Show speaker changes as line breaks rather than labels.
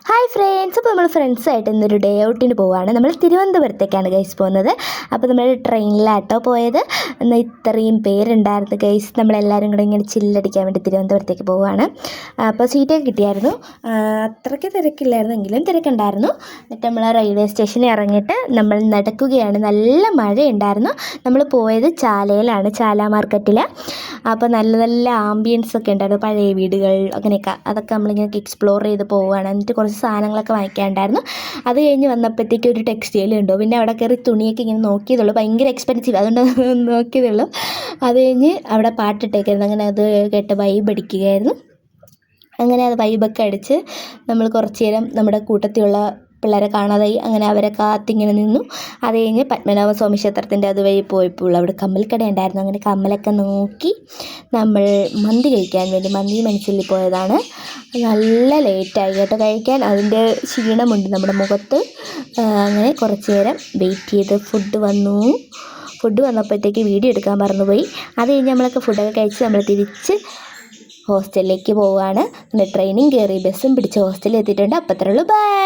Hi friends, അപ്പോൾ നമ്മൾ ഫ്രണ്ട്സായിട്ട് ഇന്നൊരു ഡേ ഔട്ടിന് പോവുകയാണ്. നമ്മൾ തിരുവനന്തപുരത്തേക്കാണ് ഗൈസ് പോകുന്നത്. അപ്പോൾ നമ്മൾ ട്രെയിനിലാട്ടോ പോയത്. എന്നാൽ ഇത്രയും പേരുണ്ടായിരുന്നു ഗൈസ്. നമ്മളെല്ലാവരും കൂടെ ഇങ്ങനെ ചില്ലടിക്കാൻ വേണ്ടി തിരുവനന്തപുരത്തേക്ക് പോവുകയാണ്. അപ്പോൾ സീറ്റൊക്കെ കിട്ടിയായിരുന്നു. അത്രയ്ക്ക് തിരക്കില്ലായിരുന്നെങ്കിലും തിരക്കുണ്ടായിരുന്നു. എന്നിട്ട് നമ്മൾ റെയിൽവേ സ്റ്റേഷനിൽ ഇറങ്ങിയിട്ട് നമ്മൾ നടക്കുകയാണ്. നല്ല മഴയുണ്ടായിരുന്നു. നമ്മൾ പോയത് ചാലയിലാണ്, ചാല മാർക്കറ്റിൽ. അപ്പോൾ നല്ല നല്ല ആംബിയൻസ് ഒക്കെ ഉണ്ടായിരുന്നു, പഴയ വീടുകൾ അങ്ങനെയൊക്കെ. അതൊക്കെ നമ്മളിങ്ങനെ എക്സ്പ്ലോർ ചെയ്ത് പോവുകയാണ്. എന്നിട്ട് കുറച്ച് സാധനങ്ങളൊക്കെ വാങ്ങിക്കാനുണ്ടായിരുന്നു. അത് കഴിഞ്ഞ് വന്നപ്പോഴത്തേക്ക് ഒരു ടെക്സ്റ്റൈൽ ഉണ്ടോ, പിന്നെ അവിടെ കയറി തുണിയൊക്കെ ഇങ്ങനെ നോക്കിയതുള്ളൂ. ഭയങ്കര എക്സ്പെൻസീവ്, അതുകൊണ്ട് നോക്കിയതുള്ളൂ. അത് കഴിഞ്ഞ് അവിടെ പാട്ടിട്ടേക്കായിരുന്നു. അങ്ങനെ അത് കേട്ട് വൈബ് അടിക്കുകയായിരുന്നു. അങ്ങനെ അത് വൈബൊക്കെ അടിച്ച് നമ്മൾ കുറച്ച് നേരം നമ്മുടെ കൂട്ടത്തിലുള്ള പിള്ളേരെ കാണാതായി. അങ്ങനെ അവരെ കാത്തിങ്ങനെ നിന്നു. അത് കഴിഞ്ഞ് പത്മനാഭസ്വാമി ക്ഷേത്രത്തിൻ്റെ അതുവഴി പോയപ്പോൾ അവിടെ കമ്മൽക്കട ഉണ്ടായിരുന്നു. അങ്ങനെ കമ്മലൊക്കെ നോക്കി നമ്മൾ മന്തി കഴിക്കാൻ വേണ്ടി മന്തി മനസ്സിൽ പോയതാണ്. നല്ല ലേറ്റായി കേട്ടോ കഴിക്കാൻ. അതിൻ്റെ ക്ഷീണമുണ്ട് നമ്മുടെ മുഖത്ത്. അങ്ങനെ കുറച്ച് നേരം വെയിറ്റ് ചെയ്ത് ഫുഡ് വന്നപ്പോഴത്തേക്ക് വീഡിയോ എടുക്കാൻ മറന്നുപോയി. അത് കഴിഞ്ഞ് നമ്മളൊക്കെ ഫുഡൊക്കെ കഴിച്ച് നമ്മൾ തിരിച്ച് ഹോസ്റ്റലിലേക്ക് പോവുകയാണ്. പിന്നെ ട്രെയിനും കയറി ബസ്സും പിടിച്ച് ഹോസ്റ്റലിൽ എത്തിയിട്ടുണ്ട്. അപ്പോൾ അത്രേ ഉള്ളൂ, ബൈ.